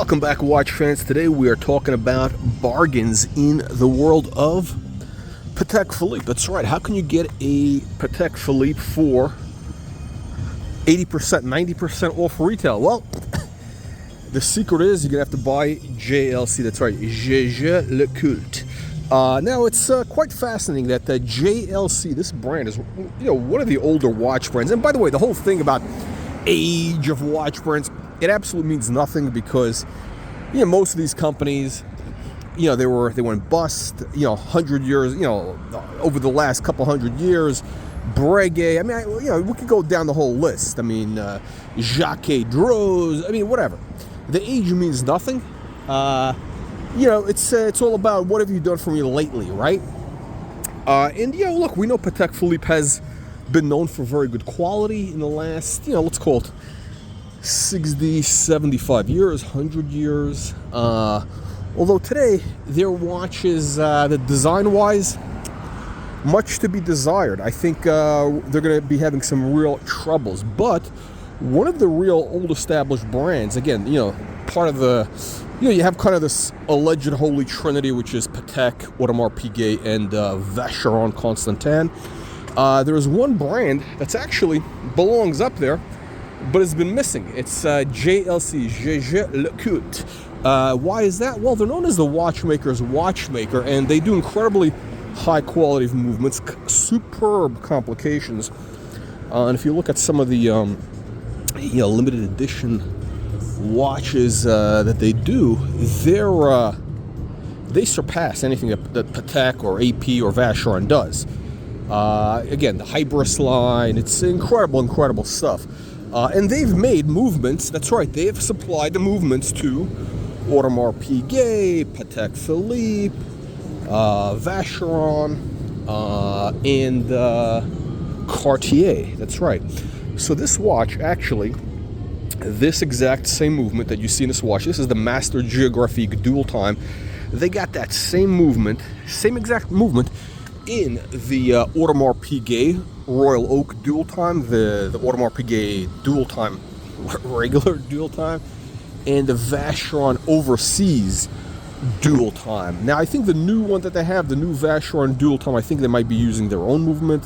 Welcome back, watch fans. Today we are talking about bargains in the world of Patek Philippe. That's right. How can you get a Patek Philippe for 80%, 90% off retail? Well, the secret is you're going to have to buy JLC. That's right, JLC. Now, it's quite fascinating that JLC, this brand, is one of the older watch brands. And by the way, the whole thing about age of watch brands, it absolutely means nothing because most of these companies, they went bust, 100 years, over the last couple hundred years. Breguet, I mean, we could go down the whole list. I mean, Jacques Droz, I mean, whatever. The age means nothing. It's all about what have you done for me lately, right? And look, we know Patek Philippe has been known for very good quality in the last, let's call it 60, 75 years, 100 years. Although today, their watches, the design-wise, much to be desired. I think they're going to be having some real troubles. But one of the real old established brands, again, part of the, you have kind of this alleged holy trinity, which is Patek, Audemars Piguet, and Vacheron Constantin. There is one brand that's actually belongs up there, but has been missing. It's JLC, JLC. Why is that? Well, they're known as the watchmaker's watchmaker, and they do incredibly high quality of movements, superb complications. And if you look at some of the limited edition watches that they do, they surpass anything that Patek or AP or Vacheron does. Again, the Hybris line, it's incredible stuff. And they've made movements, that's right, they have supplied the movements to Audemars Piguet, Patek Philippe, Vacheron, and Cartier, that's right. So this watch, actually, this exact same movement that you see in this watch, this is the Master Géographique Dual Time. They got that same movement, same exact movement, in the Audemars Piguet Royal Oak Dual Time, the Audemars Piguet Dual Time, regular Dual Time, and the Vacheron Overseas Dual Time. Now, I think the new one that they have, the new Vacheron Dual Time, I think they might be using their own movement.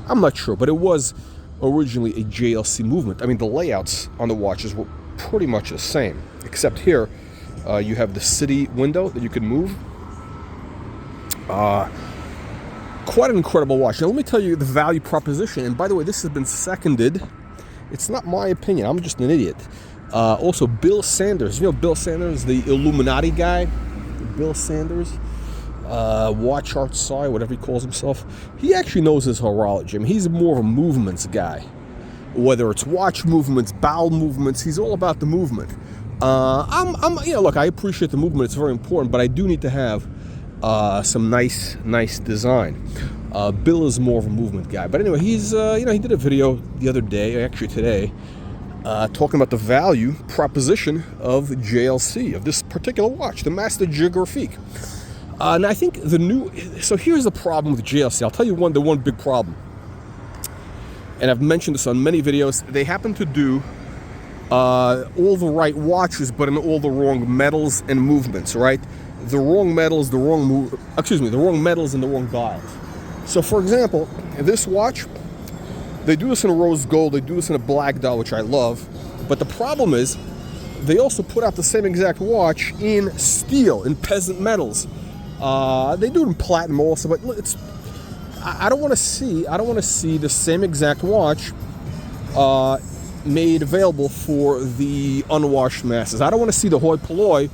I'm not sure, but it was originally a JLC movement. I mean, the layouts on the watches were pretty much the same, except here you have the city window that you can move. Quite an incredible watch. Now, let me tell you the value proposition. And by the way, this has been seconded. It's not my opinion. I'm just an idiot. Also, Bill Sanders. Bill Sanders, the Illuminati guy. Bill Sanders, watch art sci, whatever he calls himself. He actually knows his horology. I mean, he's more of a movements guy. Whether it's watch movements, bowel movements, he's all about the movement. Look, I appreciate the movement. It's very important, but I do need to have some nice design. Bill is more of a movement guy, but anyway, he's he did a video the other day, actually today, talking about the value proposition of JLC, of this particular watch, the Master Géographique. And I think so here's the problem with JLC. I'll tell you the one big problem, and I've mentioned this on many videos. They happen to do all the right watches, but in all the wrong metals and movements, right? The wrong metals, the wrong metals and the wrong dials. So, for example, this watch, they do this in a rose gold, they do this in a black dial, which I love. But the problem is, they also put out the same exact watch in steel, in peasant metals. They do it in platinum also, but I don't want to see the same exact watch made available for the unwashed masses. I don't want to see the hoi polloi.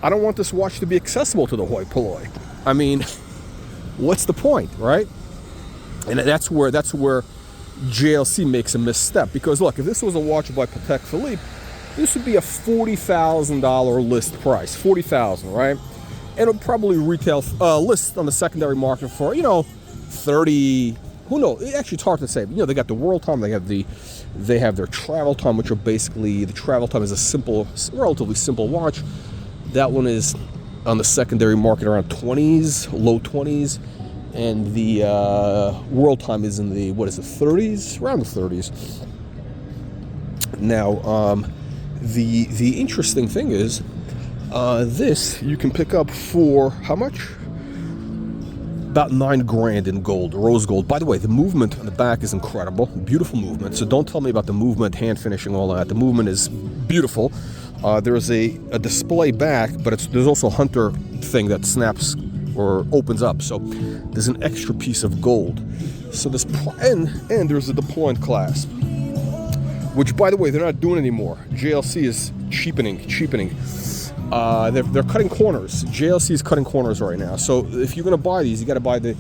I don't want this watch to be accessible to the hoi polloi. I mean, what's the point, right? And that's where JLC makes a misstep. Because look, if this was a watch by Patek Philippe, this would be a $40,000 list price, $40,000, right? And it would probably retail list on the secondary market for 30. Who knows? Actually, it's hard to say. They got the world time. They have their travel time, which are basically, the travel time is a relatively simple watch. That one is on the secondary market around 20s, low 20s, and the world time is in the 30s, around the 30s. Now, The interesting thing is, this you can pick up for how much? About $9,000 in gold, rose gold. By the way, the movement on the back is incredible, beautiful movement. So don't tell me about the movement, hand finishing, all that. The movement is beautiful. There's a display back, but there's also a hunter thing that snaps or opens up. So there's an extra piece of gold. So this and there's a deployment clasp, which, by the way, they're not doing anymore. JLC is cheapening. They're cutting corners. JLC is cutting corners right now. So if you're going to buy these, you got to buy the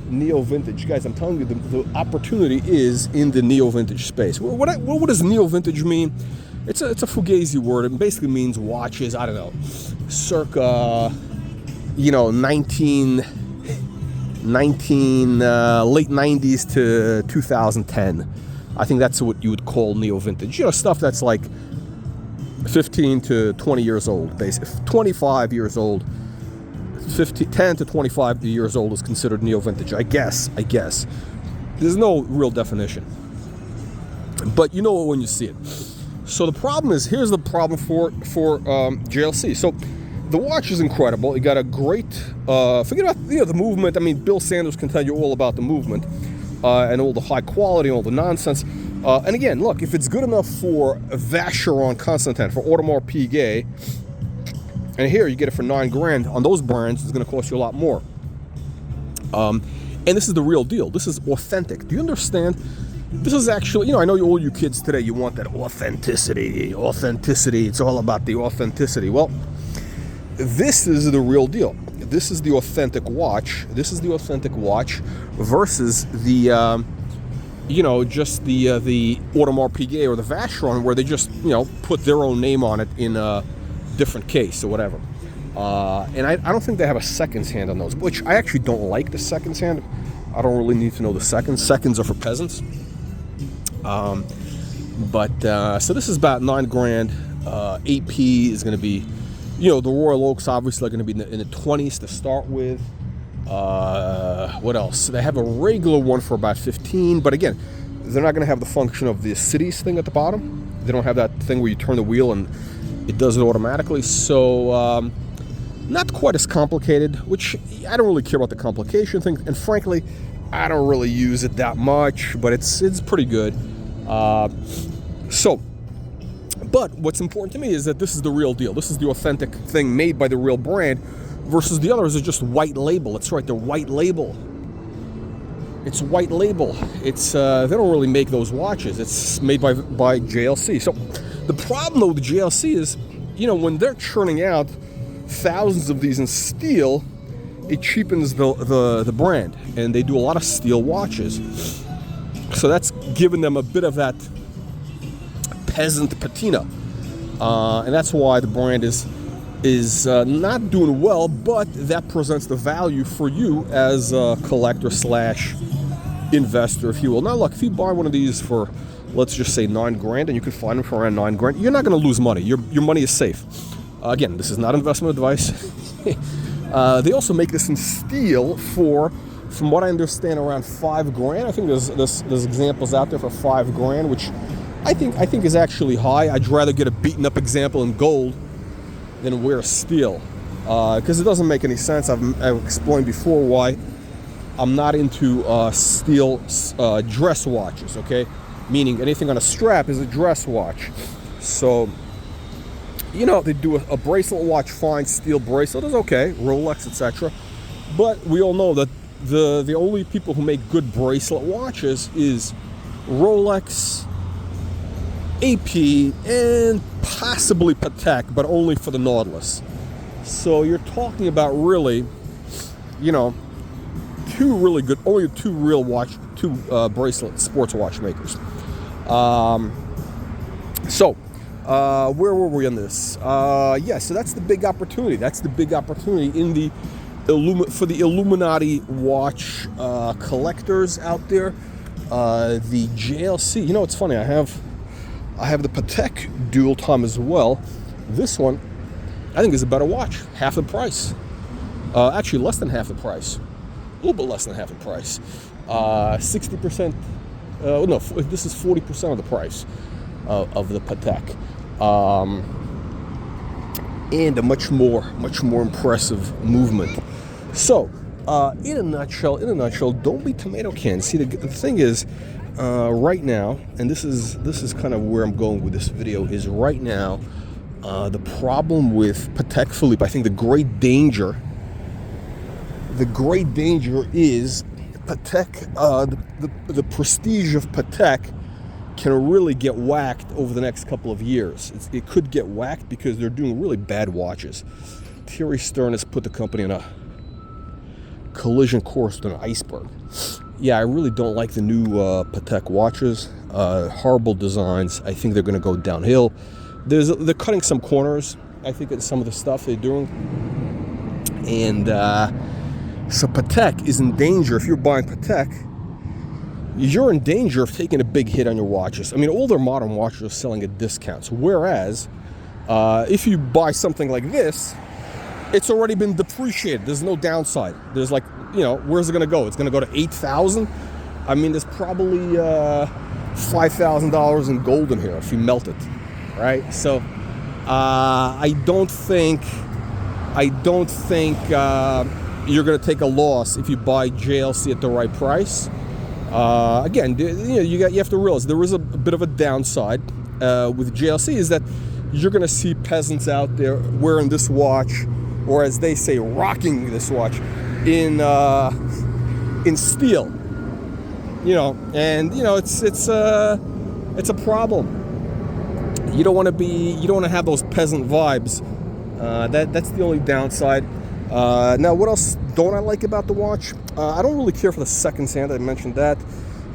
neo vintage. Guys, I'm telling you, the opportunity is in the neo vintage space. What does neo vintage mean? It's a fugazi word. It basically means watches, I don't know, circa, late 90s to 2010. I think that's what you would call neo vintage. Stuff that's like 15 to 20 years old, basically. 25 years old, 10 to 25 years old is considered neo vintage. I guess. There's no real definition. But you know it when you see it. So the problem is, here's the problem for JLC. So the watch is incredible. You got a great, forget about the movement. I mean, Bill Sanders can tell you all about the movement and all the high quality and all the nonsense. And again, look, if it's good enough for Vacheron Constantin, for Audemars Piguet, and here you get it for $9,000, on those brands, it's going to cost you a lot more. And this is the real deal. This is authentic. Do you understand? This is actually, I know all you kids today, you want that authenticity. It's all about the authenticity. Well, this is the real deal. This is the authentic watch. Versus the, just the Audemars Piguet or the Vacheron, where they just, put their own name on it in a different case or whatever. And I don't think they have a seconds hand on those, which I actually don't like the seconds hand. I don't really need to know the seconds. Seconds are for peasants. So this is about $9,000. AP is going to be, the Royal Oaks obviously are going to be in the 20s to start with. What else? They have a regular one for about 15, but again, they're not going to have the function of the cities thing at the bottom. They don't have that thing where you turn the wheel and it does it automatically. So not quite as complicated, which I don't really care about the complication thing, and frankly, I don't really use it that much, but it's pretty good. But what's important to me is that this is the real deal. This is the authentic thing made by the real brand, versus the others are just white label. That's right, they're white label. It's white label. It's they don't really make those watches. It's made by JLC. So the problem though with the JLC is, when they're churning out thousands of these in steel, it cheapens the brand, and they do a lot of steel watches. So that's given them a bit of that peasant patina, and that's why the brand is not doing well. But that presents the value for you as a collector / investor, if you will. Now, look, if you buy one of these for, let's just say, $9,000, and you can find them for around $9,000, you're not going to lose money. Your money is safe. Again, this is not investment advice. They also make this in steel for, from what I understand, around $5,000. I think there's examples out there for $5,000, which I think is actually high. I'd rather get a beaten up example in gold than wear steel, because it doesn't make any sense. I've explained before why I'm not into steel dress watches. Okay, meaning anything on a strap is a dress watch. So, they do a bracelet watch, fine. Steel bracelet is okay, Rolex, etc. But we all know that the only people who make good bracelet watches is Rolex, AP, and possibly Patek, but only for the Nautilus. So you're talking about really, two really good, only two bracelet sports watchmakers. Where were we on this? So that's the big opportunity. That's the big opportunity in the for the Illuminati watch collectors out there. The JLC. It's funny. I have the Patek dual time as well. This one, I think, is a better watch. Half the price. Actually, less than half the price. A little bit less than half the price. 60%. No, this is 40% of the price of the Patek. and a much more impressive movement. So, in a nutshell, don't be tomato canned. See, the thing is, right now, and this is kind of where I'm going with this video, is right now, the problem with Patek Philippe, I think the great danger is Patek, the prestige of Patek can really get whacked over the next couple of years. It could get whacked because they're doing really bad watches. Thierry Stern has put the company on a collision course with an iceberg. Yeah, I really don't like the new Patek watches. Horrible designs. I think they're going to go downhill. They're cutting some corners, I think, at some of the stuff they're doing. And so Patek is in danger. If you're buying Patek, you're in danger of taking a big hit on your watches. I mean, all their modern watches are selling at discounts. Whereas, if you buy something like this, it's already been depreciated. There's no downside. There's like, where's it going to go? It's going to go to $8,000. I mean, there's probably $5,000 in gold in here if you melt it, right? So, I don't think you're going to take a loss if you buy JLC at the right price. Again, you have to realize there is a bit of a downside with JLC, is that you're going to see peasants out there wearing this watch, or as they say, rocking this watch in steel. It's a problem. You don't want to have those peasant vibes. That's the only downside. Now, what else don't I like about the watch? I don't really care for the seconds hand. I mentioned that.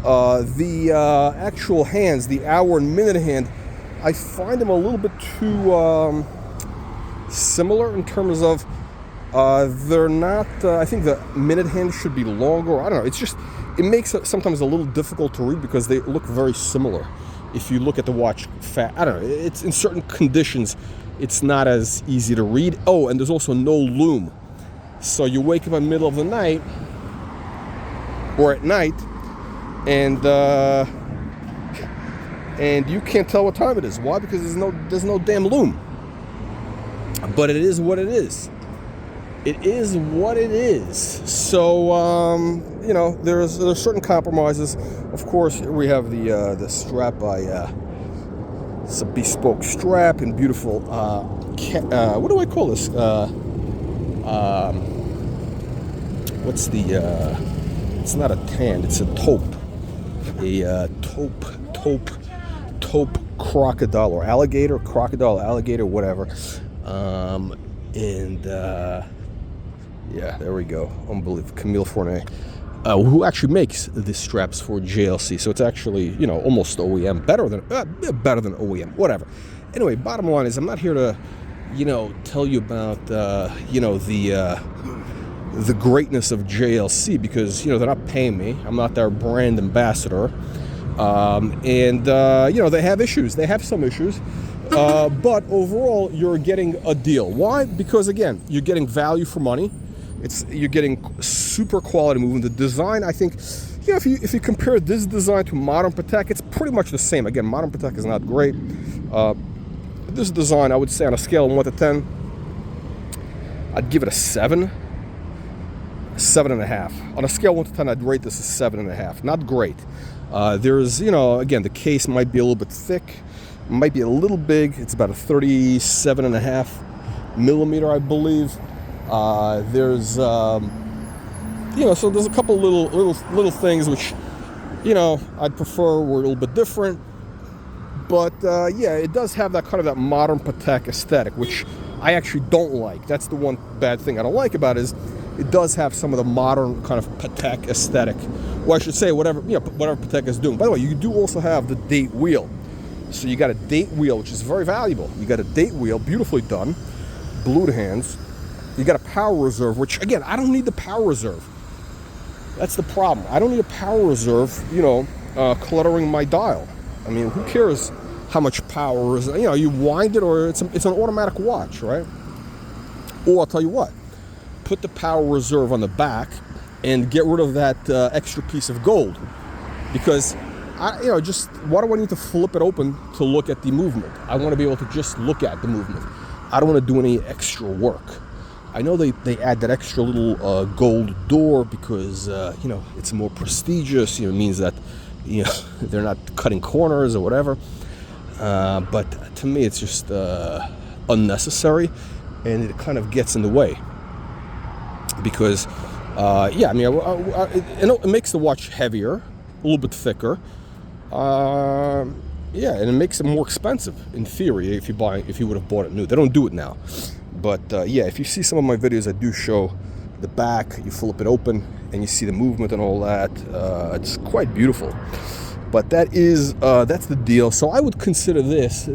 The actual hands, the hour and minute hand, I find them a little bit too similar in terms of they're not. I think the minute hand should be longer. I don't know. It makes it sometimes a little difficult to read because they look very similar. If you look at the watch, I don't know. It's in certain conditions, it's not as easy to read. Oh, and there's also no lume. So you wake up in the middle of the night or at night, and you can't tell what time it is. Why? Because there's no damn lume. But it is what it is. It is what it is. So there's certain compromises. Of course, we have the strap by it's a bespoke strap and beautiful. What do I call this? What's the? It's not a tan. It's a taupe. A taupe crocodile or alligator, whatever. Yeah, there we go. Unbelievable. Camille Fournier, who actually makes the straps for JLC. So it's actually, almost OEM, better than OEM, whatever. Anyway, bottom line is, I'm not here to, tell you about, the greatness of JLC, because, they're not paying me. I'm not their brand ambassador. They have issues. They have some issues. But overall, you're getting a deal. Why? Because, again, you're getting value for money. You're getting super quality movement. The design, I think, if you compare this design to modern Patek, it's pretty much the same. Again, modern Patek is not great. This design, I would say, on a scale of 1 to 10, I'd give it a 7. 7.5. On a scale of 1 to 10, I'd rate this as 7.5. Not great. There's, again, the case might be a little bit thick, might be a little big. It's about a 37.5 millimeter, I believe. There's, so there's a couple little things which, I'd prefer were a little bit different. But it does have that kind of that modern Patek aesthetic, which I actually don't like. That's the one bad thing I don't like about it, is it does have some of the modern kind of Patek aesthetic. Well, I should say whatever Patek is doing. By the way, you do also have the date wheel. So you got a date wheel, which is very valuable. You got a date wheel, beautifully done, blued hands. You got a power reserve, which, again, I don't need the power reserve. That's the problem. I don't need a power reserve, cluttering my dial. I mean, who cares how much power is, you wind it, or it's an automatic watch, right? Or I'll tell you what, put the power reserve on the back and get rid of that extra piece of gold. Because just why do I need to flip it open to look at the movement? I want to be able to just look at the movement. I don't want to do any extra work. I know they add that extra little gold door because it's more prestigious. It means that they're not cutting corners or whatever. But to me, it's just unnecessary, and it kind of gets in the way. Because it makes the watch heavier, a little bit thicker. And it makes it more expensive in theory if you would have bought it new. They don't do it now. But if you see some of my videos, I do show the back. You flip it open and you see the movement and all that. It's quite beautiful. But that's the deal. So I would consider this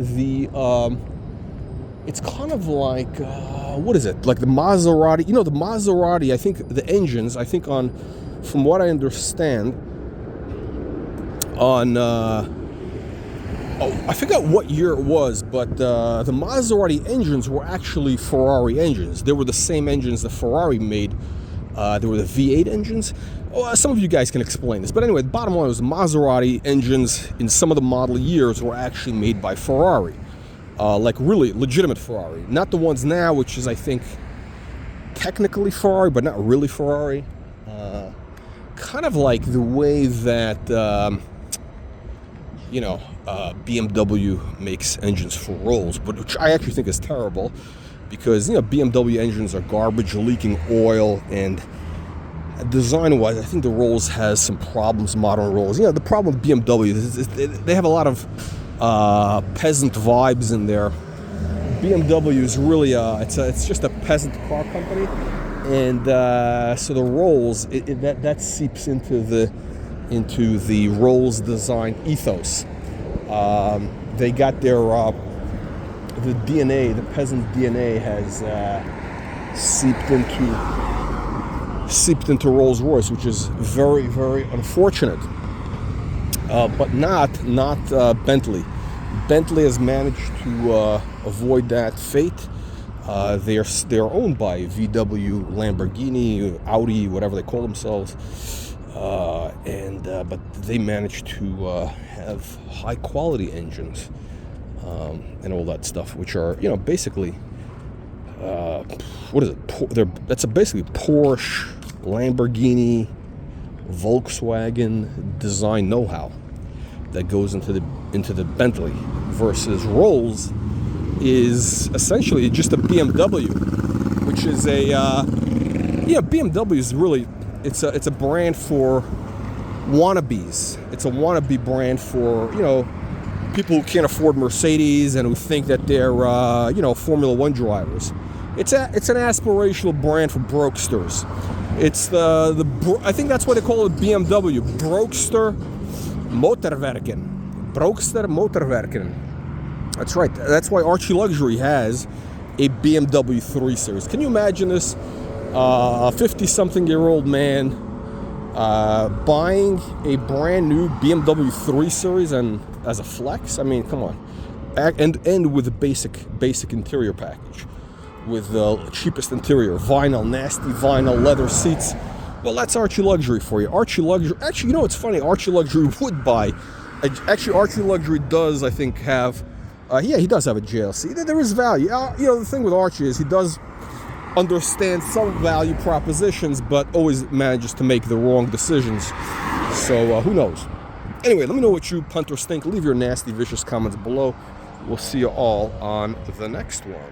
it's kind of like what is it? Like the Maserati. The Maserati. I think the engines. From what I understand, on I forgot what year it was, but the Maserati engines were actually Ferrari engines. They were the same engines that Ferrari made. They were the V8 engines. Some of you guys can explain this. But anyway, the bottom line was the Maserati engines in some of the model years were actually made by Ferrari. Like really legitimate Ferrari. Not the ones now, which is, I think, technically Ferrari, but not really Ferrari. Kind of like the way that... BMW makes engines for Rolls, but which I actually think is terrible because BMW engines are garbage, leaking oil, and design-wise, I think the Rolls has some problems. Modern Rolls, the problem with BMW is they have a lot of peasant vibes in there. BMW is really it's just a peasant car company, and so the Rolls that seeps into the Rolls design ethos. They got their the DNA, the peasant DNA has seeped into Rolls-Royce, which is very, very unfortunate. But not Bentley. Bentley has managed to avoid that fate. They're owned by VW, Lamborghini, Audi, whatever they call themselves. But they managed to have high quality engines and all that stuff, which are basically what is it? That's basically Porsche, Lamborghini, Volkswagen design know-how that goes into the Bentley, versus Rolls is essentially just a BMW, which is BMW is really. It's a brand for wannabes. It's a wannabe brand for people who can't afford Mercedes and who think that they're Formula One drivers. It's an aspirational brand for brokesters. It's I think that's why they call it BMW, Brokster Motorwerken. Brokster Motorwerken. That's right. That's why Archie Luxury has a BMW 3 Series. Can you imagine this? A 50-something-year-old man buying a brand new BMW 3 Series and as a flex. I mean, come on, and with a basic interior package, with the cheapest interior, nasty vinyl, leather seats. Well, that's Archie Luxury for you. Archie Luxury. Actually, it's funny. Archie Luxury would buy. Actually, Archie Luxury does, I think, have. He does have a JLC. There is value. The thing with Archie is he does understand some value propositions, but always manages to make the wrong decisions. So who knows? Anyway, let me know what you punters think. Leave your nasty, vicious comments below. We'll see you all on the next one.